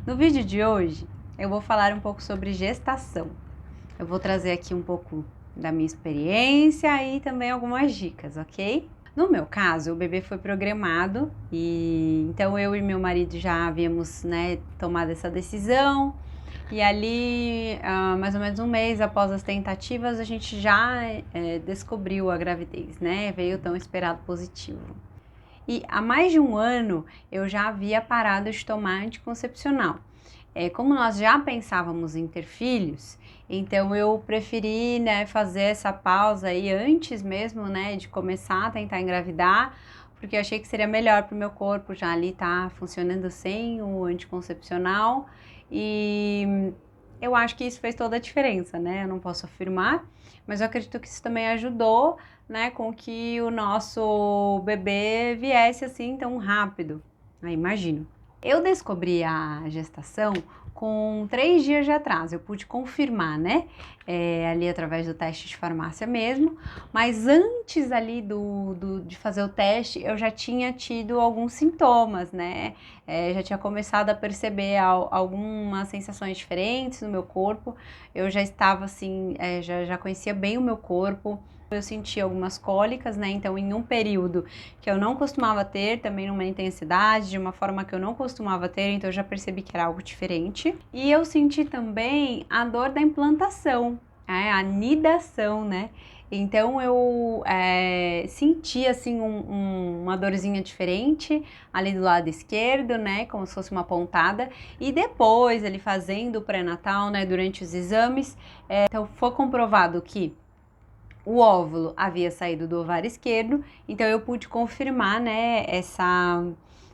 No vídeo de hoje, eu vou falar um pouco sobre gestação. Eu vou trazer aqui um pouco da minha experiência e também algumas dicas, ok? No meu caso, o bebê foi programado e então eu e meu marido já havíamos, tomado essa decisão. E ali, mais ou menos um mês após as tentativas, a gente já descobriu a gravidez, né? Veio o tão esperado positivo. E há mais de um ano eu já havia parado de tomar anticoncepcional. Como nós já pensávamos em ter filhos, então eu preferi, fazer essa pausa aí antes mesmo, de começar a tentar engravidar, porque eu achei que seria melhor para o meu corpo já ali estar funcionando sem o anticoncepcional. E eu acho que isso fez toda a diferença, né? Eu não posso afirmar, mas eu acredito que isso também ajudou, com que o nosso bebê viesse assim tão rápido. Imagino. Eu descobri a gestação com 3 dias de atraso. Eu pude confirmar, ali através do teste de farmácia mesmo. Mas antes ali de fazer o teste, eu já tinha tido alguns sintomas, né? Já tinha começado a perceber algumas sensações diferentes no meu corpo. Eu já estava assim, já conhecia bem o meu corpo. Eu senti algumas cólicas, então em um período que eu não costumava ter, também numa intensidade, de uma forma que eu não costumava ter, então eu já percebi que era algo diferente. E eu senti também a dor da implantação, a nidação, né? Então eu senti assim uma dorzinha diferente ali do lado esquerdo, como se fosse uma pontada. E depois, ele fazendo o pré-natal, durante os exames, então foi comprovado que o óvulo havia saído do ovário esquerdo, então eu pude confirmar, essa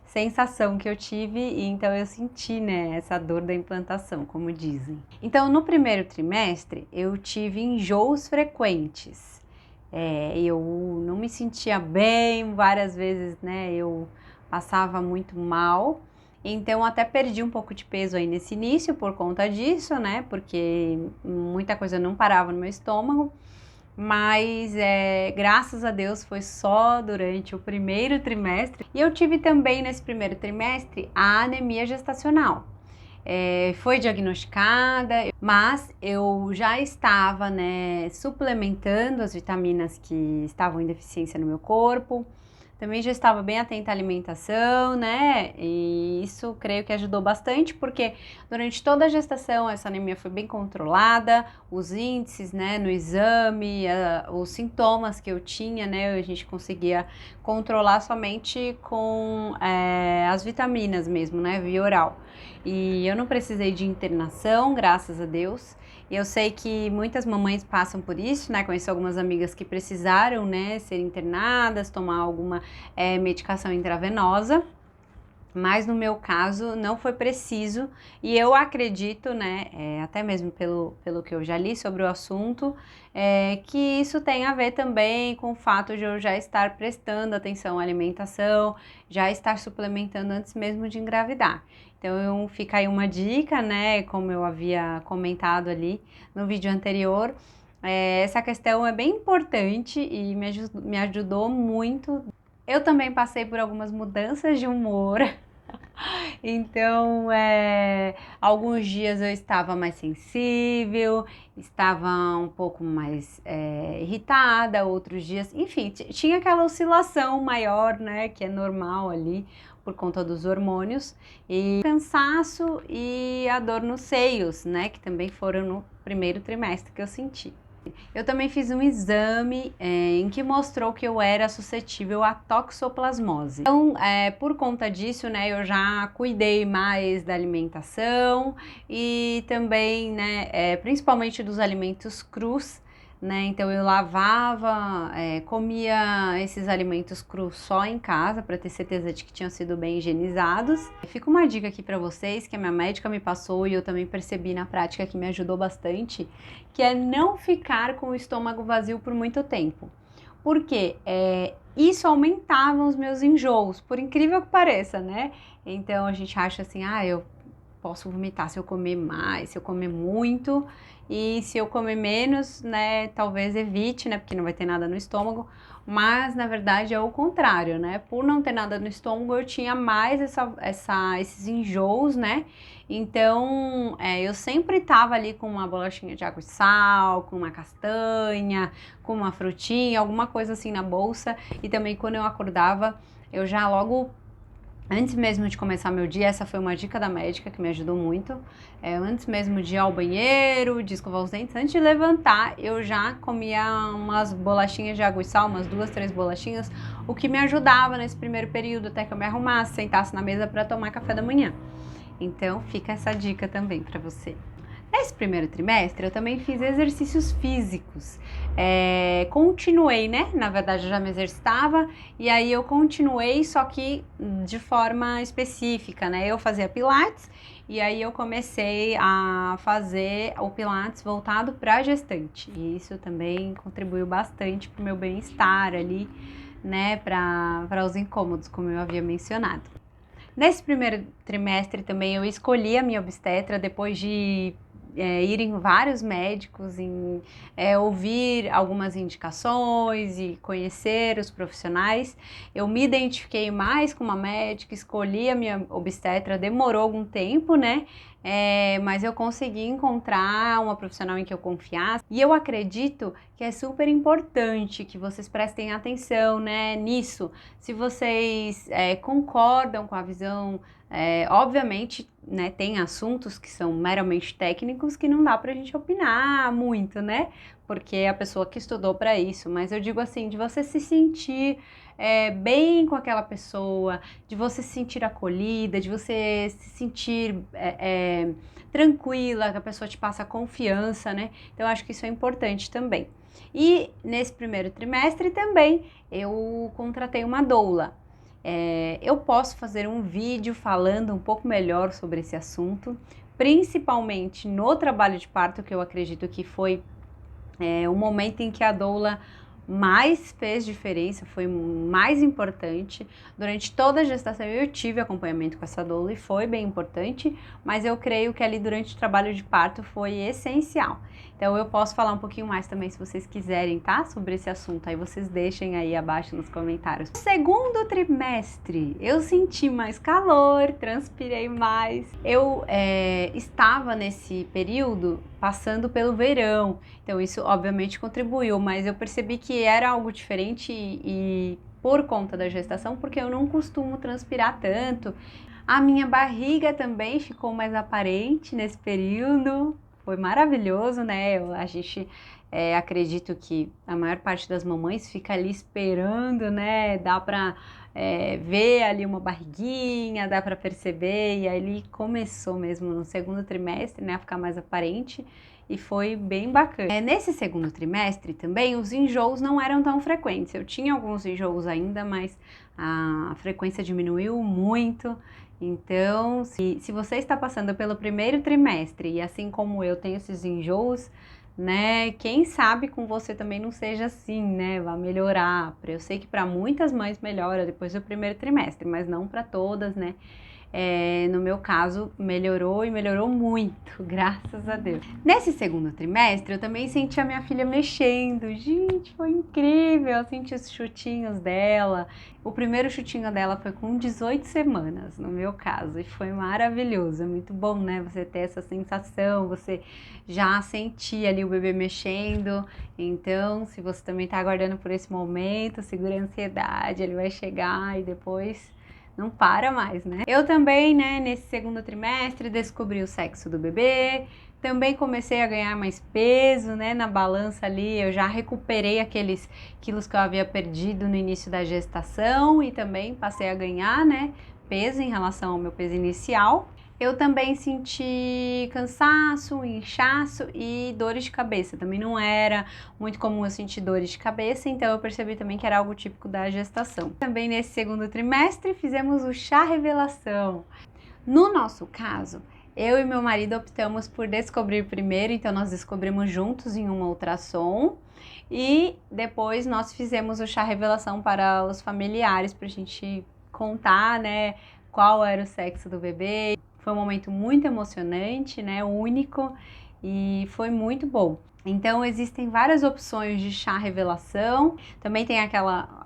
sensação que eu tive e então eu senti, essa dor da implantação, como dizem. Então, no primeiro trimestre, eu tive enjoos frequentes. Eu não me sentia bem, várias vezes, eu passava muito mal. Então, até perdi um pouco de peso aí nesse início por conta disso, porque muita coisa não parava no meu estômago. Mas graças a Deus foi só durante o primeiro trimestre. E eu tive também nesse primeiro trimestre a anemia gestacional. Foi diagnosticada, mas eu já estava, suplementando as vitaminas que estavam em deficiência no meu corpo. Também já estava bem atenta à alimentação, E isso creio que ajudou bastante, porque durante toda a gestação essa anemia foi bem controlada, os índices, no exame, os sintomas que eu tinha, a gente conseguia controlar somente com as vitaminas mesmo, via oral. E eu não precisei de internação, graças a Deus. E eu sei que muitas mamães passam por isso, Conheço algumas amigas que precisaram, ser internadas, tomar alguma medicação intravenosa. Mas no meu caso não foi preciso e eu acredito, até mesmo pelo que eu já li sobre o assunto, que isso tem a ver também com o fato de eu já estar prestando atenção à alimentação, já estar suplementando antes mesmo de engravidar. Então fica aí uma dica, como eu havia comentado ali no vídeo anterior, essa questão é bem importante e me ajudou muito. Eu também passei por algumas mudanças de humor. Então, alguns dias eu estava mais sensível, estava um pouco mais irritada, outros dias, enfim, tinha aquela oscilação maior, que é normal ali por conta dos hormônios, e cansaço e a dor nos seios, que também foram no primeiro trimestre que eu senti. Eu também fiz um exame em que mostrou que eu era suscetível à toxoplasmose. Então, por conta disso, eu já cuidei mais da alimentação e também, principalmente dos alimentos crus, Então eu lavava, comia esses alimentos crus só em casa para ter certeza de que tinham sido bem higienizados. Fica uma dica aqui para vocês que a minha médica me passou e eu também percebi na prática que me ajudou bastante, que é não ficar com o estômago vazio por muito tempo. Porque isso aumentava os meus enjoos, por incrível que pareça, Então a gente acha assim, eu posso vomitar se eu comer mais, se eu comer muito, e se eu comer menos, talvez evite, porque não vai ter nada no estômago. mas na verdade é o contrário, né? Por não ter nada no estômago, eu tinha mais esses enjoos, né? Então, eu sempre tava ali com uma bolachinha de água e sal, com uma castanha, com uma frutinha, alguma coisa assim na bolsa. E também quando eu acordava, eu já logo, antes mesmo de começar meu dia, essa foi uma dica da médica que me ajudou muito. Antes mesmo de ir ao banheiro, de escovar os dentes, antes de levantar, eu já comia umas bolachinhas de água e sal, umas 2, 3 bolachinhas, o que me ajudava nesse primeiro período, até que eu me arrumasse, sentasse na mesa para tomar café da manhã. Então, fica essa dica também para você. Nesse primeiro trimestre, eu também fiz exercícios físicos. Continuei, né? Na verdade, eu já me exercitava e aí eu continuei, só que de forma específica, né? Eu fazia pilates e aí eu comecei a fazer o pilates voltado para gestante. E isso também contribuiu bastante para o meu bem-estar ali, né? Para os incômodos, como eu havia mencionado. Nesse primeiro trimestre também eu escolhi a minha obstetra depois de ir em vários médicos, ouvir algumas indicações e conhecer os profissionais. Eu me identifiquei mais com uma médica, escolhi a minha obstetra, demorou algum tempo, né? Mas eu consegui encontrar uma profissional em que eu confiasse e eu acredito que é super importante que vocês prestem atenção, né, nisso. Se vocês concordam com a visão, obviamente, né, tem assuntos que são meramente técnicos que não dá pra gente opinar muito, né, porque é a pessoa que estudou para isso, mas eu digo assim, de você se sentir bem com aquela pessoa, de você se sentir acolhida, de você se sentir tranquila, que a pessoa te passa confiança, né? Então, eu acho que isso é importante também. E nesse primeiro trimestre também eu contratei uma doula. Eu posso fazer um vídeo falando um pouco melhor sobre esse assunto, principalmente no trabalho de parto, que eu acredito que foi o momento em que a doula mais fez diferença, foi mais importante. Durante toda a gestação eu tive acompanhamento com essa doula e foi bem importante, mas eu creio que ali durante o trabalho de parto foi essencial. Então eu posso falar um pouquinho mais também se vocês quiserem, tá? Sobre esse assunto, aí vocês deixem aí abaixo nos comentários. No segundo trimestre eu senti mais calor, transpirei mais. Eu estava nesse período passando pelo verão, então isso obviamente contribuiu, mas eu percebi que era algo diferente e por conta da gestação, porque eu não costumo transpirar tanto. A minha barriga também ficou mais aparente nesse período, foi maravilhoso, né? A gente acredito que a maior parte das mamães fica ali esperando, né? Dá pra ver ali uma barriguinha, dá pra perceber, e aí ele começou mesmo no segundo trimestre, né? A ficar mais aparente. E foi bem bacana. Nesse segundo trimestre também, os enjoos não eram tão frequentes. Eu tinha alguns enjoos ainda, mas a frequência diminuiu muito. Então, se você está passando pelo primeiro trimestre e assim como eu tenho esses enjoos, né, quem sabe com você também não seja assim, né, vai melhorar. Eu sei que para muitas mães melhora depois do primeiro trimestre, mas não para todas, né. No meu caso, melhorou e melhorou muito, graças a Deus. Nesse segundo trimestre, eu também senti a minha filha mexendo. Gente, foi incrível, eu senti os chutinhos dela. O primeiro chutinho dela foi com 18 semanas, no meu caso, e foi maravilhoso. É muito bom, né, você ter essa sensação, você já sentir ali o bebê mexendo. Então, se você também tá aguardando por esse momento, segura a ansiedade, ele vai chegar e depois não para mais, né? Eu também, né, nesse segundo trimestre, descobri o sexo do bebê, também comecei a ganhar mais peso, né, na balança ali, eu já recuperei aqueles quilos que eu havia perdido no início da gestação e também passei a ganhar, né, peso em relação ao meu peso inicial. Eu também senti cansaço, inchaço e dores de cabeça. Também não era muito comum eu sentir dores de cabeça, então eu percebi também que era algo típico da gestação. Também nesse segundo trimestre fizemos o chá revelação. No nosso caso, eu e meu marido optamos por descobrir primeiro, então nós descobrimos juntos em uma ultrassom e depois nós fizemos o chá revelação para os familiares, para a gente contar, né, qual era o sexo do bebê. Foi um momento muito emocionante, né, único, e foi muito bom. Então, existem várias opções de chá revelação. Também tem aquela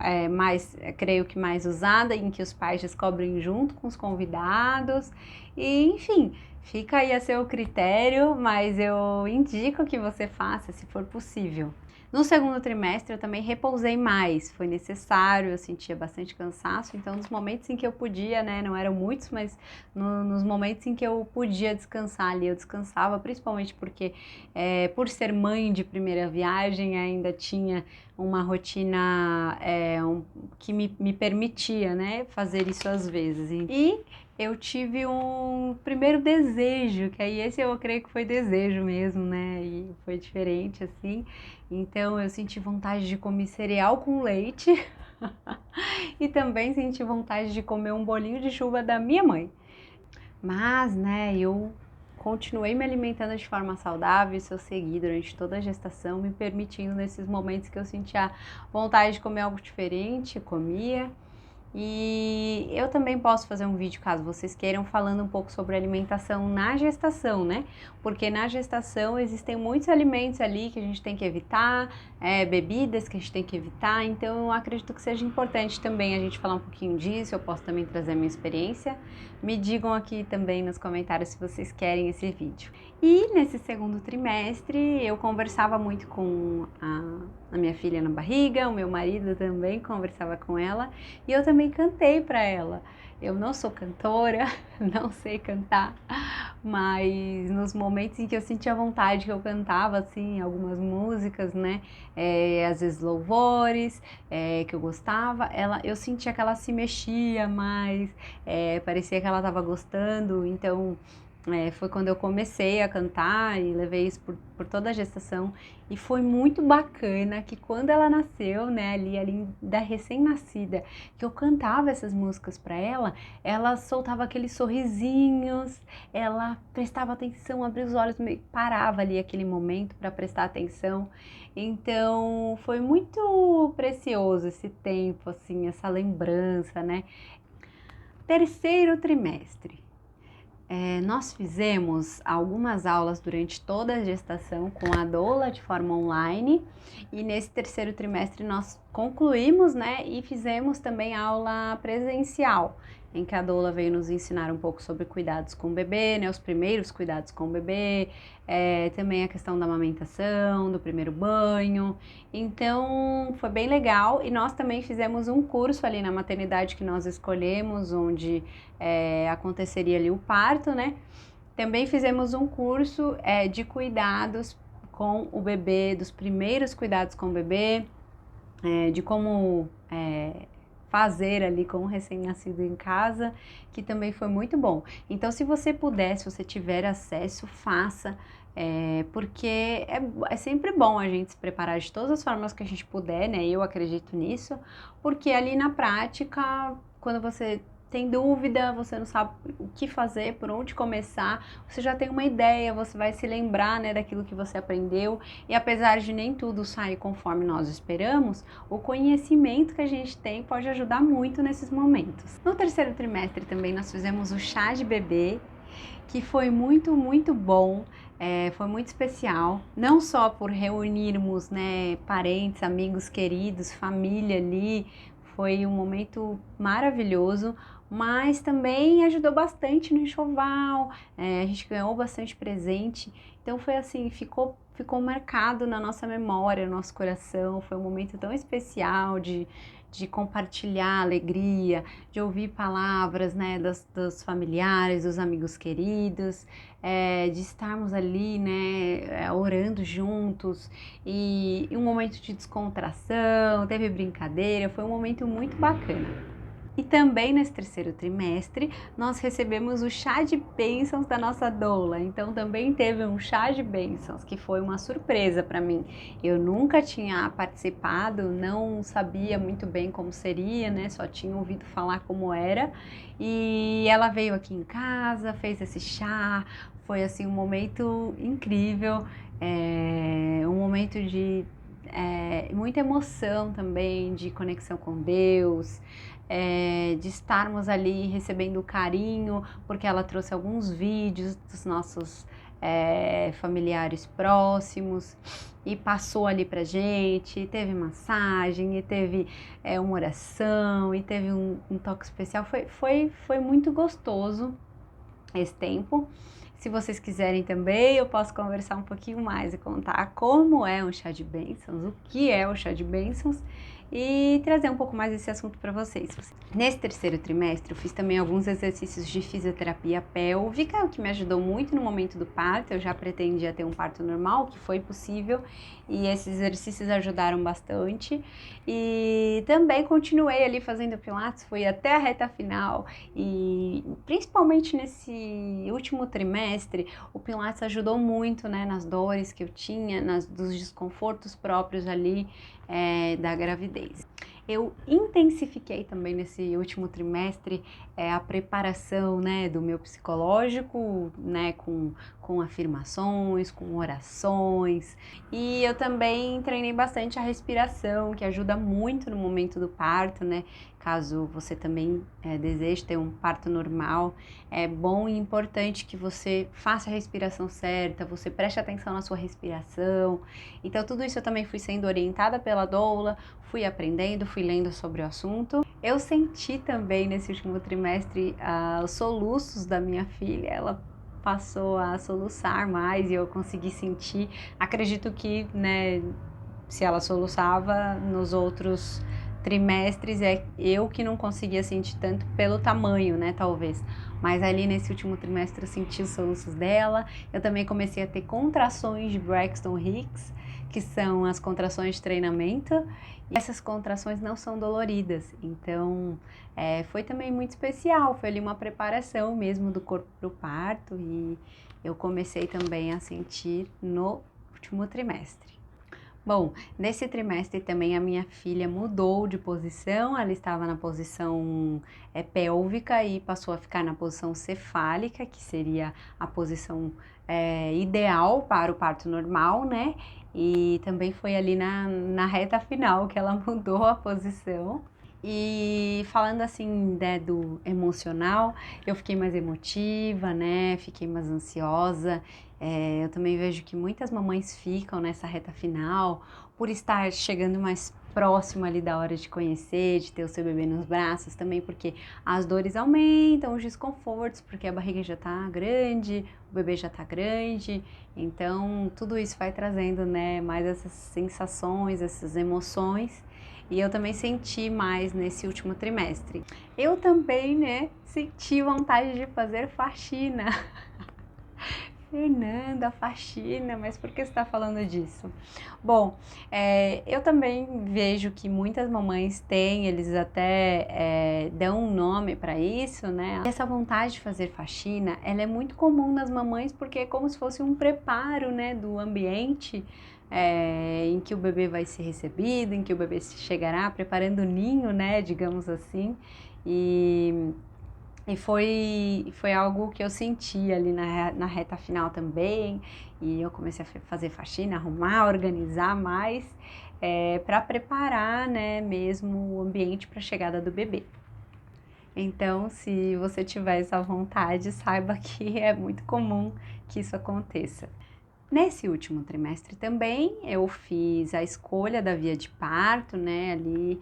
creio que mais usada, em que os pais descobrem junto com os convidados. E, enfim, fica aí a seu critério, mas eu indico que você faça, se for possível. No segundo trimestre eu também repousei mais, foi necessário, eu sentia bastante cansaço, então nos momentos em que eu podia, né, não eram muitos, mas nos momentos em que eu podia descansar ali, eu descansava, principalmente porque por ser mãe de primeira viagem ainda tinha uma rotina que me permitia, né, fazer isso às vezes. E eu tive um primeiro desejo, que aí esse eu creio que foi desejo mesmo, né, e foi diferente assim. Então eu senti vontade de comer cereal com leite e também senti vontade de comer um bolinho de chuva da minha mãe. Mas, né, eu continuei me alimentando de forma saudável, isso eu segui durante toda a gestação, me permitindo nesses momentos que eu sentia vontade de comer algo diferente, comia. E eu também posso fazer um vídeo, caso vocês queiram, falando um pouco sobre alimentação na gestação, né? Porque na gestação existem muitos alimentos ali que a gente tem que evitar, bebidas que a gente tem que evitar, então eu acredito que seja importante também a gente falar um pouquinho disso, eu posso também trazer a minha experiência. Me digam aqui também nos comentários se vocês querem esse vídeo. E nesse segundo trimestre eu conversava muito com a minha filha na barriga, o meu marido também conversava com ela e eu também cantei para ela. Eu não sou cantora, não sei cantar, mas nos momentos em que eu sentia vontade que eu cantava assim algumas músicas, né, às vezes louvores, que eu gostava, eu sentia que ela se mexia mais, parecia que ela estava gostando, então foi quando eu comecei a cantar e levei isso por toda a gestação e foi muito bacana que quando ela nasceu, né, ali da recém-nascida, que eu cantava essas músicas para ela soltava aqueles sorrisinhos, ela prestava atenção, abria os olhos, parava ali aquele momento para prestar atenção. Então foi muito precioso esse tempo, assim, essa lembrança, né? Terceiro trimestre. Nós fizemos algumas aulas durante toda a gestação com a doula de forma online e nesse terceiro trimestre nós concluímos, né, e fizemos também aula presencial, em que a doula veio nos ensinar um pouco sobre cuidados com o bebê, né, os primeiros cuidados com o bebê, também a questão da amamentação, do primeiro banho. Então foi bem legal e nós também fizemos um curso ali na maternidade que nós escolhemos, onde aconteceria ali o parto, né? Também fizemos um curso de cuidados com o bebê, dos primeiros cuidados com o bebê, de como fazer ali com o recém-nascido em casa, que também foi muito bom. Então, se você puder, se você tiver acesso, faça, porque é sempre bom a gente se preparar de todas as formas que a gente puder, né? Eu acredito nisso, porque ali na prática, quando você tem dúvida, você não sabe o que fazer, por onde começar, você já tem uma ideia, você vai se lembrar, né, daquilo que você aprendeu, e apesar de nem tudo sair conforme nós esperamos, o conhecimento que a gente tem pode ajudar muito nesses momentos. No terceiro trimestre também nós fizemos o chá de bebê, que foi muito, muito bom, foi muito especial, não só por reunirmos, né, parentes, amigos queridos, família ali, foi um momento maravilhoso, mas também ajudou bastante no enxoval, a gente ganhou bastante presente, então foi assim, ficou marcado na nossa memória, no nosso coração, foi um momento tão especial de compartilhar alegria, de ouvir palavras, né, dos familiares, dos amigos queridos, de estarmos ali, né, orando juntos e um momento de descontração, teve brincadeira, foi um momento muito bacana. E também nesse terceiro trimestre, nós recebemos o chá de bênçãos da nossa doula. Então também teve um chá de bênçãos, que foi uma surpresa para mim. Eu nunca tinha participado, não sabia muito bem como seria, né? Só tinha ouvido falar como era. E ela veio aqui em casa, fez esse chá. Foi assim um momento incrível, um momento de muita emoção também, de conexão com Deus, de estarmos ali recebendo carinho, porque ela trouxe alguns vídeos dos nossos familiares próximos, e passou ali pra gente, e teve massagem, e teve uma oração, e teve um toque especial. Foi muito gostoso esse tempo. Se vocês quiserem também, eu posso conversar um pouquinho mais e contar como é um chá de bênçãos, o que é o chá de bênçãos, e trazer um pouco mais desse assunto para vocês. Nesse terceiro trimestre, eu fiz também alguns exercícios de fisioterapia pélvica, o que me ajudou muito no momento do parto. Eu já pretendia ter um parto normal, o que foi possível, e esses exercícios ajudaram bastante. E também continuei ali fazendo pilates, fui até a reta final, e principalmente nesse último trimestre, o pilates ajudou muito, né, nas dores que eu tinha, dos desconfortos próprios ali da gravidez. Eu intensifiquei também nesse último trimestre a preparação, né, do meu psicológico, né, com afirmações, com orações, e eu também treinei bastante a respiração, que ajuda muito no momento do parto, né? Caso você também deseje ter um parto normal, é bom e importante que você faça a respiração certa, você preste atenção na sua respiração. Então tudo isso eu também fui sendo orientada pela doula, fui aprendendo, fui lendo sobre o assunto. Eu senti também nesse último trimestre os soluços da minha filha. Ela passou a soluçar mais e eu consegui sentir. Acredito que, né, se ela soluçava nos outros trimestres, é eu que não conseguia sentir tanto pelo tamanho, né, talvez. Mas ali nesse último trimestre eu senti os soluços dela. Eu também comecei a ter contrações de Braxton Hicks, que são as contrações de treinamento. E essas contrações não são doloridas, então foi também muito especial. Foi ali uma preparação mesmo do corpo para o parto, e eu comecei também a sentir no último trimestre. Bom, nesse trimestre também a minha filha mudou de posição. Ela estava na posição pélvica e passou a ficar na posição cefálica, que seria a posição ideal para o parto normal, né? E também foi ali na reta final que ela mudou a posição. E falando assim, né, do emocional, eu fiquei mais emotiva, né? Fiquei mais ansiosa. Eu também vejo que muitas mamães ficam nessa reta final por estar chegando mais próximo ali da hora de conhecer, de ter o seu bebê nos braços, também porque as dores aumentam, os desconfortos, porque a barriga já tá grande, o bebê já tá grande. Então tudo isso vai trazendo, né, mais essas sensações, essas emoções. E eu também senti mais nesse último trimestre. Eu também, né, senti vontade de fazer faxina. Fernanda, faxina, mas por que você está falando disso? Bom, eu também vejo que muitas mamães têm, eles até dão um nome para isso, né? Essa vontade de fazer faxina, ela é muito comum nas mamães porque é como se fosse um preparo, né, do ambiente em que o bebê vai ser recebido, em que o bebê chegará, preparando o ninho, né, digamos assim, e foi algo que eu senti ali na reta final também, e eu comecei a fazer faxina, arrumar, organizar mais, para preparar, né, mesmo o ambiente para a chegada do bebê. Então, se você tiver essa vontade, saiba que é muito comum que isso aconteça. Nesse último trimestre também eu fiz a escolha da via de parto, né? Ali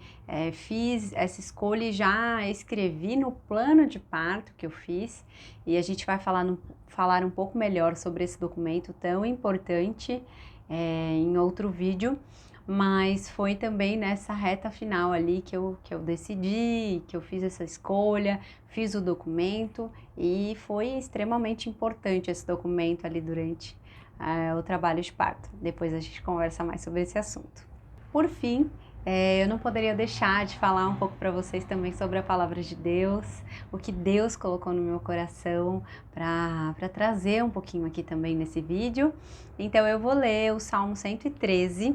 fiz essa escolha e já escrevi no plano de parto que eu fiz, e a gente vai falar um pouco melhor sobre esse documento tão importante em outro vídeo. Mas foi também nessa reta final ali que eu decidi, que eu fiz essa escolha, fiz o documento, e foi extremamente importante esse documento ali durante o trabalho de parto. Depois a gente conversa mais sobre esse assunto. Por fim, eu não poderia deixar de falar um pouco para vocês também sobre a palavra de Deus, o que Deus colocou no meu coração para trazer um pouquinho aqui também nesse vídeo. Então eu vou ler o Salmo 113,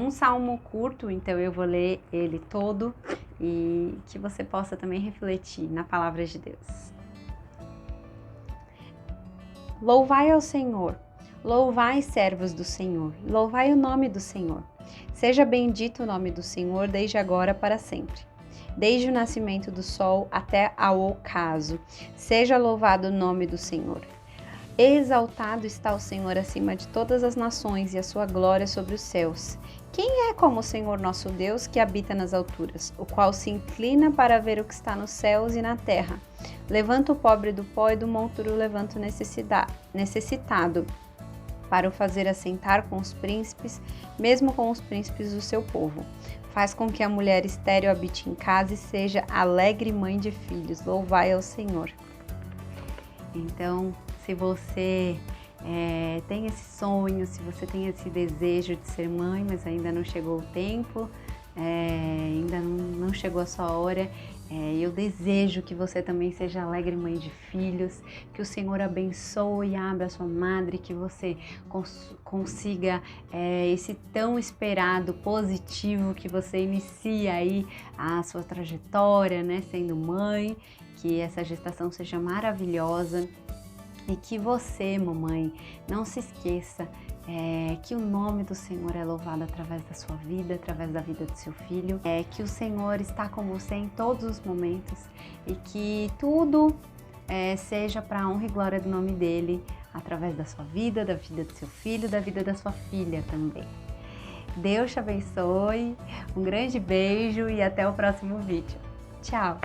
um salmo curto, então eu vou ler ele todo, e que você possa também refletir na palavra de Deus. Louvai ao Senhor, louvai servos do Senhor, louvai o nome do Senhor. Seja bendito o nome do Senhor desde agora para sempre. Desde o nascimento do sol até ao ocaso, seja louvado o nome do Senhor. Exaltado está o Senhor acima de todas as nações e a sua glória sobre os céus. Quem é como o Senhor nosso Deus que habita nas alturas, o qual se inclina para ver o que está nos céus e na terra? Levanta o pobre do pó e do monturo levanta o necessitado, para o fazer assentar com os príncipes, mesmo com os príncipes do seu povo. Faz com que a mulher estéril habite em casa e seja alegre mãe de filhos. Louvai ao Senhor. Então, se você tem esse sonho, se você tem esse desejo de ser mãe, mas ainda não chegou o tempo, ainda não chegou a sua hora, eu desejo que você também seja alegre mãe de filhos, que o Senhor abençoe e abra a sua madre, que você consiga esse tão esperado positivo, que você inicia aí a sua trajetória, né, sendo mãe, que essa gestação seja maravilhosa. E que você, mamãe, não se esqueça que o nome do Senhor é louvado através da sua vida, através da vida do seu filho, que o Senhor está com você em todos os momentos e que tudo seja para a honra e glória do nome dele, através da sua vida, da vida do seu filho, da vida da sua filha também. Deus te abençoe, um grande beijo e até o próximo vídeo. Tchau!